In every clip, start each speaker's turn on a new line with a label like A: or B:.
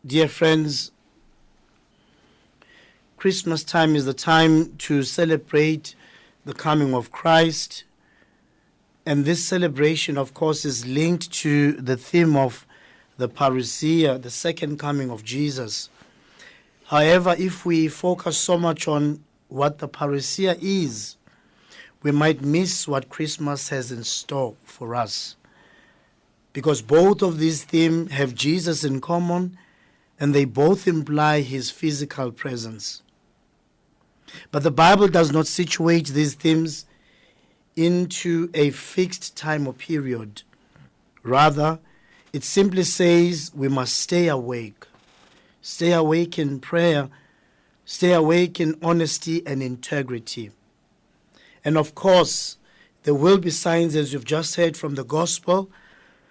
A: Dear friends, Christmas time is the time to celebrate the coming of Christ. And this celebration, of course, is linked to the theme of the parousia, the second coming of Jesus. However, if we focus so much on what the parousia is, we might miss what Christmas has in store for us. Because both of these themes have Jesus in common, and they both imply his physical presence. But the Bible does not situate these themes into a fixed time or period. Rather, it simply says we must stay awake. Stay awake in prayer. Stay awake in honesty and integrity. And of course, there will be signs, as you've just heard from the gospel,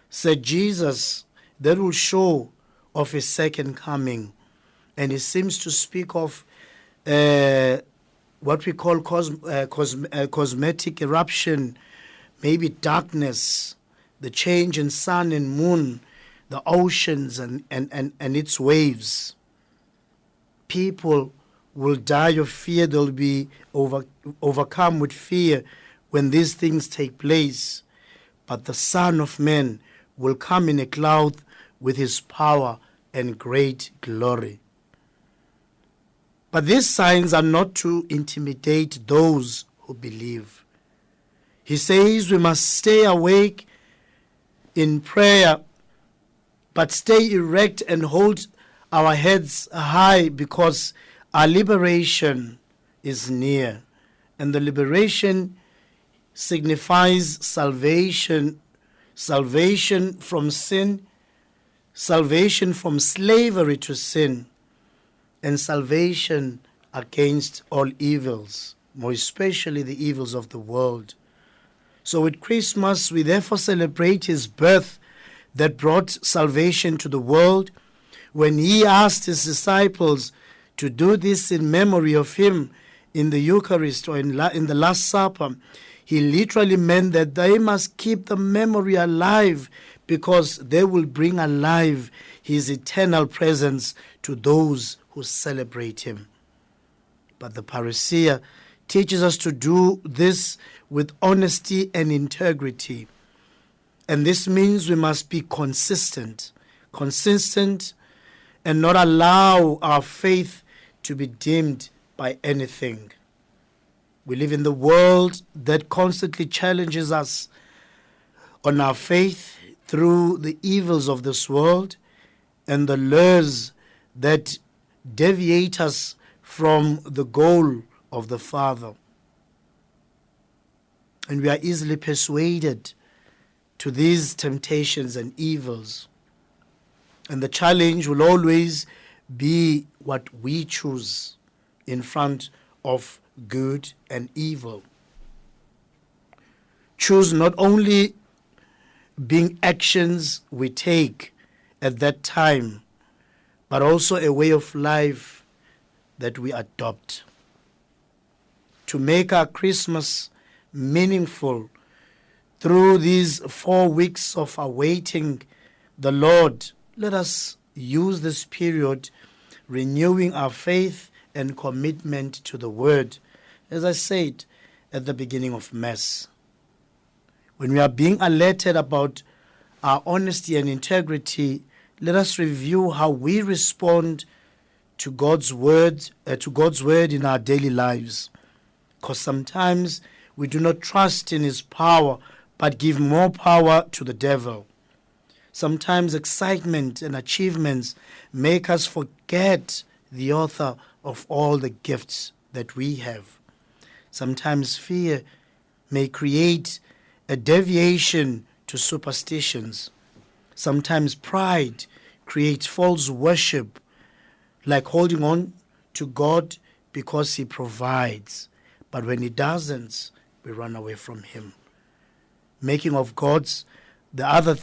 A: said Jesus, that will show of his second coming. And he seems to speak of what we call cosmetic eruption, maybe darkness, the change in sun and moon, the oceans and its waves. People will die of fear. They'll be overcome with fear when these things take place. But the Son of Man will come in a cloud with his power and great glory. But these signs are not to intimidate those who believe. He says we must stay awake in prayer, but stay erect and hold our heads high, because our liberation is near. And the liberation signifies salvation, salvation from sin, salvation from slavery to sin, and salvation against all evils, more especially the evils of the world. So with Christmas, we therefore celebrate his birth that brought salvation to the world. When he asked his disciples to do this in memory of him in the Eucharist or in the Last Supper, he literally meant that they must keep the memory alive, because they will bring alive his eternal presence to those who celebrate him. But the parousia teaches us to do this with honesty and integrity. And this means we must be consistent and not allow our faith to be dimmed by anything. We live in the world that constantly challenges us on our faith through the evils of this world and the lures that deviate us from the goal of the Father. And we are easily persuaded to these temptations and evils. And the challenge will always be what we choose in front of good and evil. Choose not only being actions we take at that time, but also a way of life that we adopt. To make our Christmas meaningful through these 4 weeks of awaiting the Lord, let us use this period renewing our faith and commitment to the Word, as I said at the beginning of Mass. When we are being alerted about our honesty and integrity, let us review how we respond to God's word in our daily lives. Because sometimes we do not trust in his power, but give more power to the devil. Sometimes excitement and achievements make us forget the author of all the gifts that we have. Sometimes fear may create a deviation to superstitions. Sometimes pride creates false worship, like holding on to God because he provides. But when he doesn't, we run away from him. Making of gods the other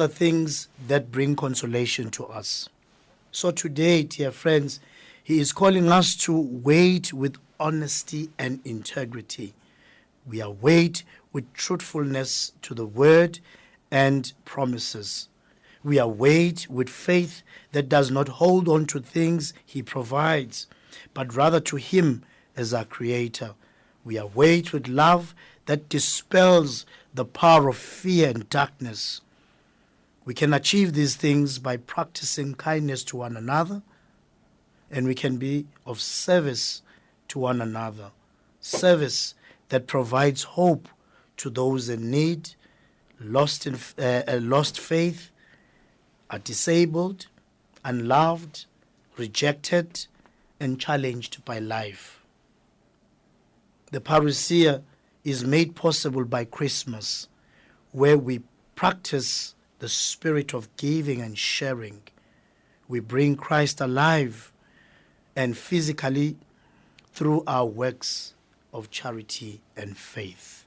A: things that bring consolation to us. So today, dear friends, he is calling us to wait with honesty and integrity. We await with truthfulness to the word and promises. We await with faith that does not hold on to things he provides, but rather to him as our Creator. We await with love that dispels the power of fear and darkness. We can achieve these things by practicing kindness to one another, and we can be of service to one another. Service that provides hope to those in need, lost faith, are disabled, unloved, rejected, and challenged by life. The parousia is made possible by Christmas, where we practice the spirit of giving and sharing. We bring Christ alive and physically through our works of charity and faith.